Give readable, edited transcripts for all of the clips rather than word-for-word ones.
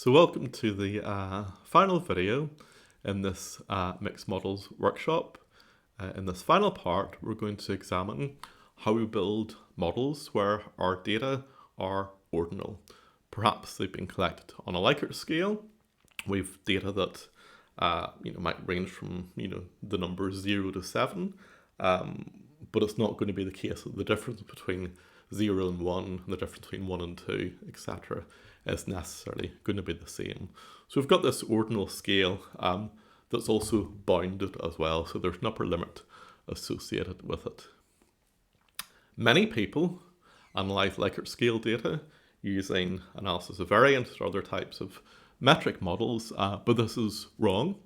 So welcome to the final video in this mixed models workshop. In this final part, we're going to examine how we build models where our data are ordinal. Perhaps they've been collected on a Likert scale. We've data that might range from the numbers 0 to 7, but it's not going to be the case that the difference between 0 and 1 and the difference between 1 and 2, etc. is necessarily going to be the same. So we've got this ordinal scale that's also bounded as well, so there's an upper limit associated with it. Many people analyze Likert scale data using analysis of variance or other types of metric models, but this is wrong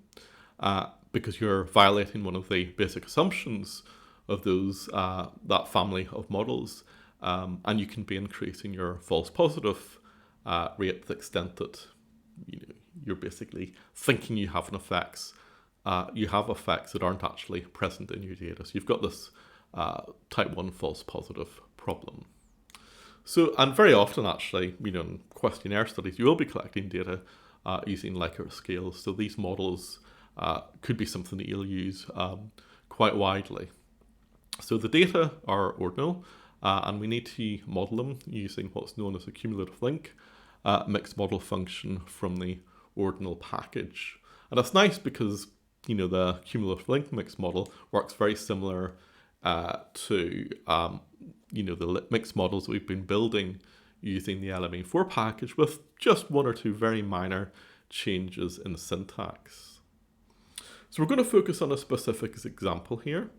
because you're violating one of the basic assumptions of those that family of models, and you can be increasing your false positive rate to the extent that you're basically thinking you have effects. You have effects that aren't actually present in your data. So you've got this type 1 false positive problem. So, and very often actually, in questionnaire studies, you will be collecting data using Likert scales. So these models could be something that you'll use quite widely. So the data are ordinal, and we need to model them using what's known as a cumulative link mixed model function from the Ordinal package. And that's nice because the cumulative link mixed model works very similar to the mixed models that we've been building using the LME4 package, with just one or two very minor changes in syntax. So we're going to focus on a specific example here.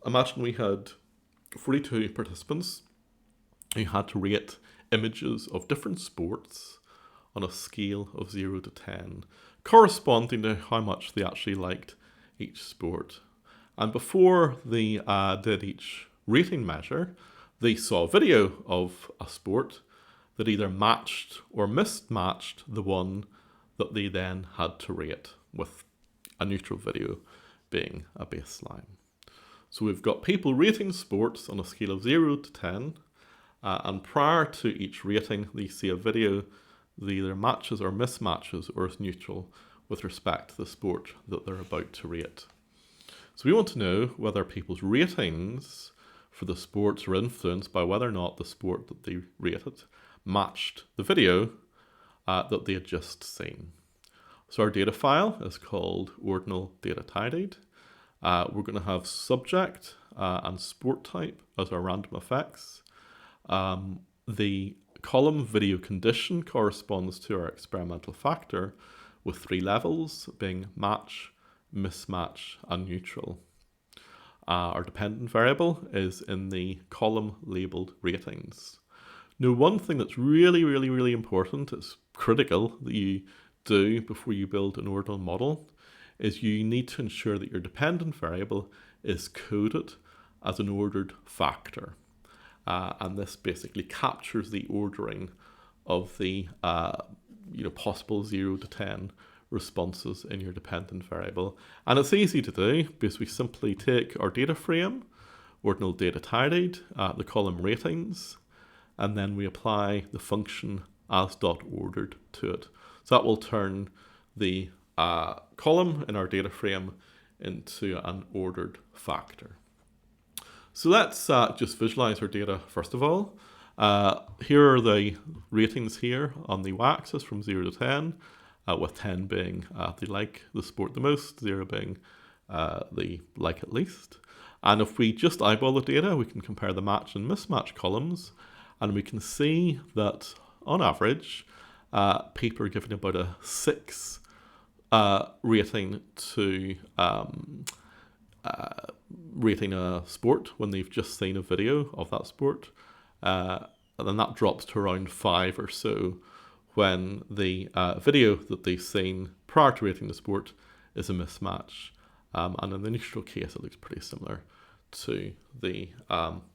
Imagine we had 42 participants who had to rate images of different sports on a scale of 0 to 10, corresponding to how much they actually liked each sport. And before they did each rating measure, they saw a video of a sport that either matched or mismatched the one that they then had to rate, with a neutral video being a baseline. So we've got people rating sports on a scale of 0 to 10, and prior to each rating, they see a video that either matches or mismatches or is neutral with respect to the sport that they're about to rate. So we want to know whether people's ratings for the sports are influenced by whether or not the sport that they rated matched the video that they had just seen. So our data file is called Ordinal Data Tidied. We're going to have subject and sport type as our random effects. The column video condition corresponds to our experimental factor, with 3 levels being match, mismatch, and neutral. Our dependent variable is in the column labeled ratings. Now, one thing that's really important, it's critical that you do before you build an ordinal model, is you need to ensure that your dependent variable is coded as an ordered factor. And this basically captures the ordering of the possible 0 to 10 responses in your dependent variable. And it's easy to do because we simply take our data frame, Ordinal Data Tidied, the column ratings, and then we apply the function as.ordered to it. So that will turn the column in our data frame into an ordered factor. So let's just visualize our data first of all. Here are the ratings here on the y-axis from 0 to 10, with 10 being they like the sport the most, 0 being they like it least. And if we just eyeball the data, we can compare the match and mismatch columns, and we can see that on average, people are given about a 6 rating to rating a sport when they've just seen a video of that sport, and then that drops to around 5 or so when the video that they've seen prior to rating the sport is a mismatch, and in the neutral case it looks pretty similar to the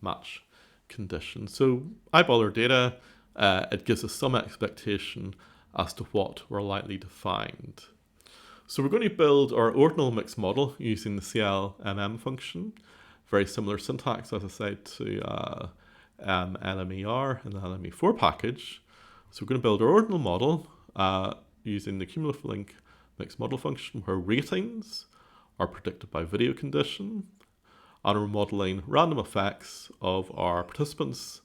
match condition. So eyeball our data, it gives us some expectation as to what we're likely to find. So we're going to build our ordinal mixed model using the CLMM function. Very similar syntax, as I said, to LMER and the LME4 package. So we're going to build our ordinal model using the cumulative link mixed model function, where ratings are predicted by video condition, and we're modeling random effects of our participants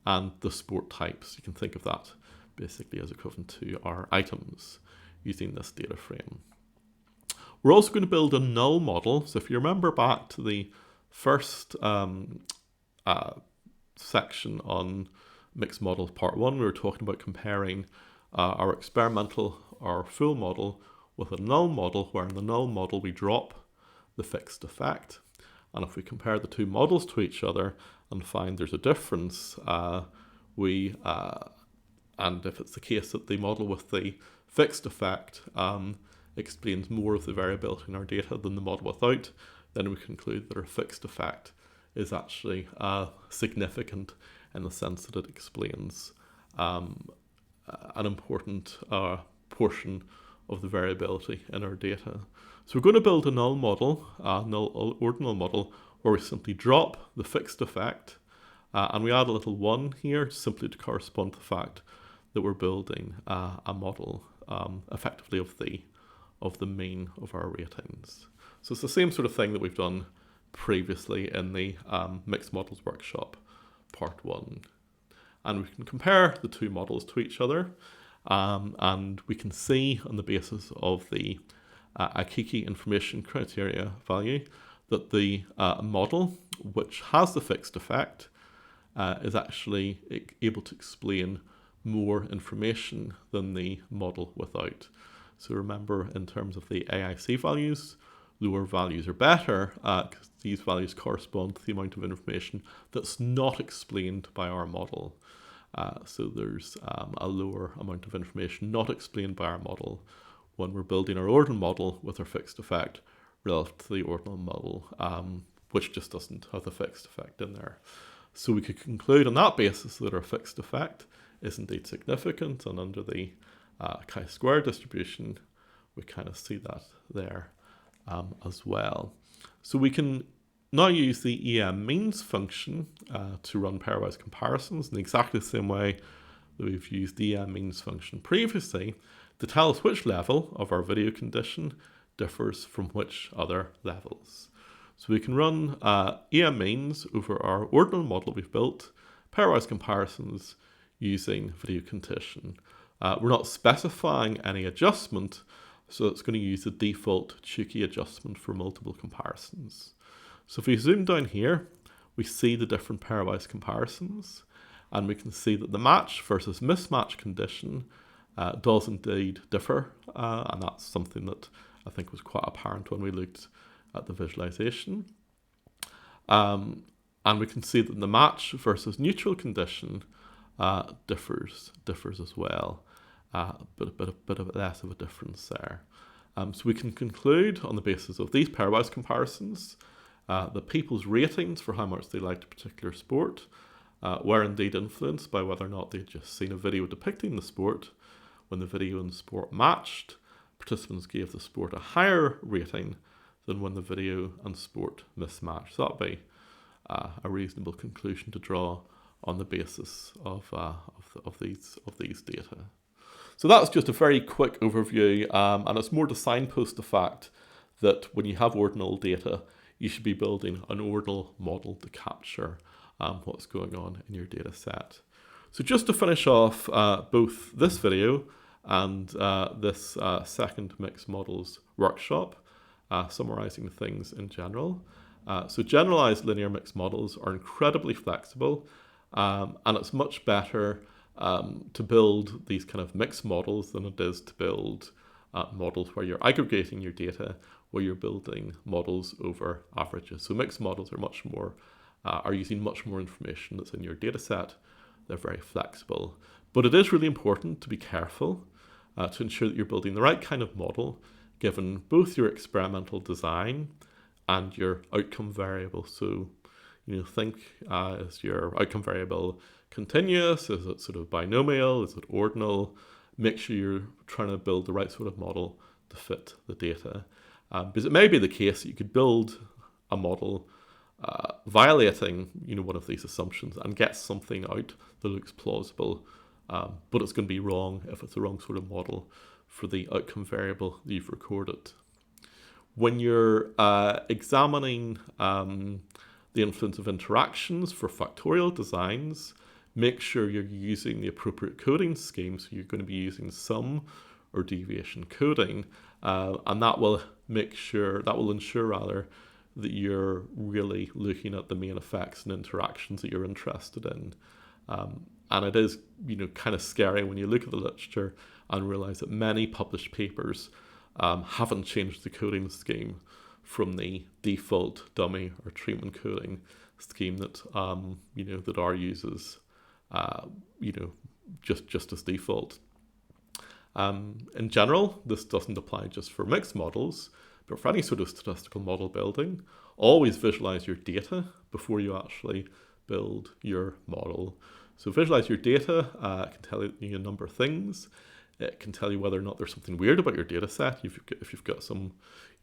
and the sport types. You can think of that basically as equivalent to our items using this data frame. We're also going to build a null model. So if you remember back to the first section on mixed models part 1, we were talking about comparing our experimental or full model with a null model, where in the null model we drop the fixed effect. And if we compare the two models to each other and find there's a difference, and if it's the case that the model with the fixed effect explains more of the variability in our data than the model without, then we conclude that our fixed effect is actually significant in the sense that it explains an important portion of the variability in our data. So we're going to build a null model, null ordinal model, where we simply drop the fixed effect and we add a little 1 here simply to correspond to the fact that we're building a model effectively of the mean of our ratings. So it's the same sort of thing that we've done previously in the mixed models workshop part 1. And we can compare the two models to each other, and we can see on the basis of the Akiki information criteria value that the model which has the fixed effect is actually able to explain more information than the model without. So remember, in terms of the AIC values, lower values are better because these values correspond to the amount of information that's not explained by our model. So there's a lower amount of information not explained by our model when we're building our ordinal model with our fixed effect relative to the ordinal model, which just doesn't have the fixed effect in there. So we could conclude on that basis that our fixed effect is indeed significant, and under the chi-square distribution, we kind of see that there as well. So we can now use the EM means function to run pairwise comparisons in exactly the same way that we've used the EM means function previously to tell us which level of our video condition differs from which other levels. So we can run EM means over our ordinal model we've built, pairwise comparisons using video condition. We're not specifying any adjustment, so it's going to use the default Tukey adjustment for multiple comparisons. So if we zoom down here, we see the different pairwise comparisons, and we can see that the match versus mismatch condition does indeed differ, and that's something that I think was quite apparent when we looked at the visualization. And we can see that the match versus neutral condition differs as well, but a bit less of a difference there. So we can conclude on the basis of these pairwise comparisons that people's ratings for how much they liked a particular sport were indeed influenced by whether or not they'd just seen a video depicting the sport. When the video and sport matched, participants gave the sport a higher rating than when the video and sport mismatched. So that'd be a reasonable conclusion to draw on the basis of these data. So that's just a very quick overview, and it's more to signpost the fact that when you have ordinal data, you should be building an ordinal model to capture what's going on in your data set. So just to finish off both this video and this second mixed models workshop, summarizing things in general. So generalized linear mixed models are incredibly flexible, and it's much better to build these kind of mixed models than it is to build models where you're aggregating your data, where you're building models over averages. So mixed models are using much more information that's in your data set. They're very flexible. But it is really important to be careful to ensure that you're building the right kind of model given both your experimental design and your outcome variable. So, think, is your outcome variable continuous? Is it sort of binomial? Is it ordinal? Make sure you're trying to build the right sort of model to fit the data. Because it may be the case that you could build a model violating one of these assumptions and get something out that looks plausible but it's going to be wrong if it's the wrong sort of model for the outcome variable that you've recorded. When you're examining the influence of interactions for factorial designs, make sure you're using the appropriate coding scheme. So you're going to be using sum or deviation coding, and that will ensure that you're really looking at the main effects and interactions that you're interested in. And it is, kind of scary when you look at the literature and realize that many published papers haven't changed the coding scheme from the default dummy or treatment coding scheme that that R uses, just as default. In general, this doesn't apply just for mixed models, but for any sort of statistical model building, always visualize your data before you actually build your model. So visualize your data. It can tell you a number of things. It can tell you whether or not there's something weird about your data set. If you've got some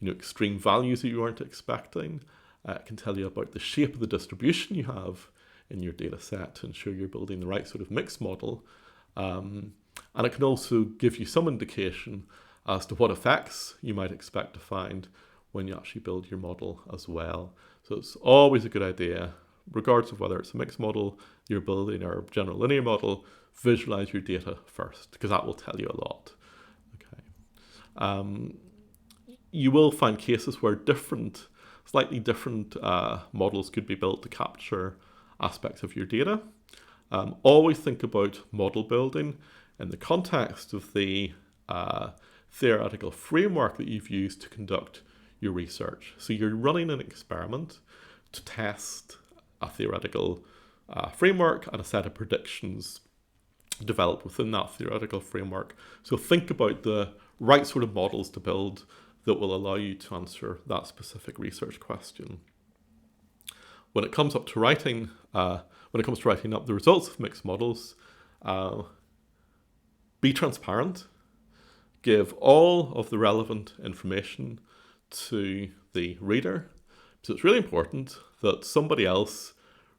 extreme values that you weren't expecting. It can tell you about the shape of the distribution you have in your data set to ensure you're building the right sort of mixed model. And it can also give you some indication as to what effects you might expect to find when you actually build your model as well. So it's always a good idea, regardless of whether it's a mixed model you're building or a general linear model, visualize your data first, because that will tell you a lot. Okay. You will find cases where slightly different models could be built to capture aspects of your data. Always think about model building in the context of the theoretical framework that you've used to conduct your research. So you're running an experiment to test a theoretical framework and a set of predictions developed within that theoretical framework. So think about the right sort of models to build that will allow you to answer that specific research question. When it comes to writing up the results of mixed models, be transparent. Give all of the relevant information to the reader. So it's really important that somebody else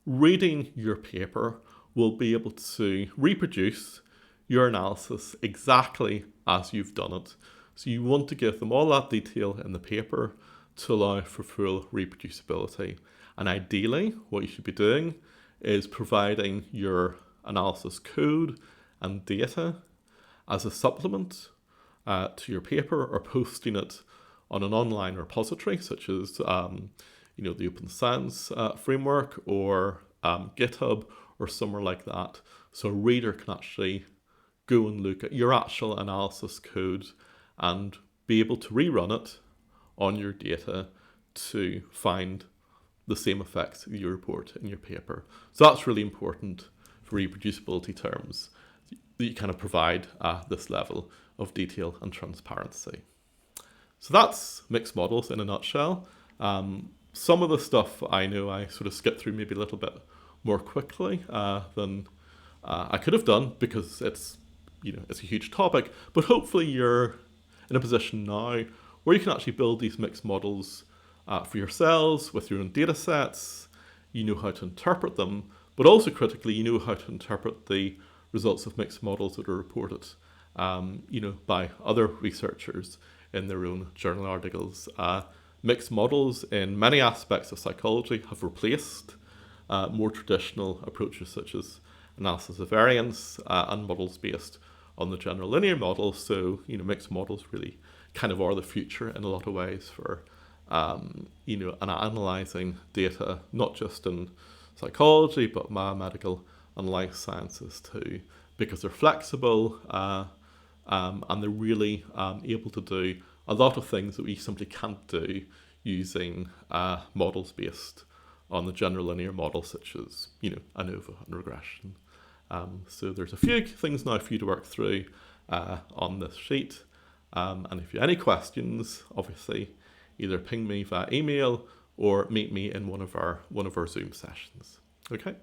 reading your paper will be able to reproduce your analysis exactly as you've done it. So you want to give them all that detail in the paper to allow for full reproducibility. And ideally, what you should be doing is providing your analysis code and data as a supplement to your paper, or posting it on an online repository such as the Open Science framework or GitHub or somewhere like that, so a reader can actually go and look at your actual analysis code and be able to rerun it on your data to find the same effects that you report in your paper. So that's really important for reproducibility terms, that you kind of provide this level of detail and transparency. So that's mixed models in a nutshell. Some of the stuff I know I sort of skipped through maybe a little bit more quickly than I could have done, because it's a huge topic, but hopefully you're in a position now where you can actually build these mixed models for yourselves with your own data sets. You know how to interpret them, but also critically, you know how to interpret the results of mixed models that are reported by other researchers in their own journal articles. Mixed models in many aspects of psychology have replaced more traditional approaches such as analysis of variance and models based on the general linear model. So, mixed models really kind of are the future in a lot of ways for, analysing data, not just in psychology, but biomedical and life sciences too, because they're flexible and they're really able to do a lot of things that we simply can't do using models based on the general linear model, such as, ANOVA and regression. So there's a few things now for you to work through on this sheet. And if you have any questions, obviously, either ping me via email or meet me in one of our Zoom sessions. Okay.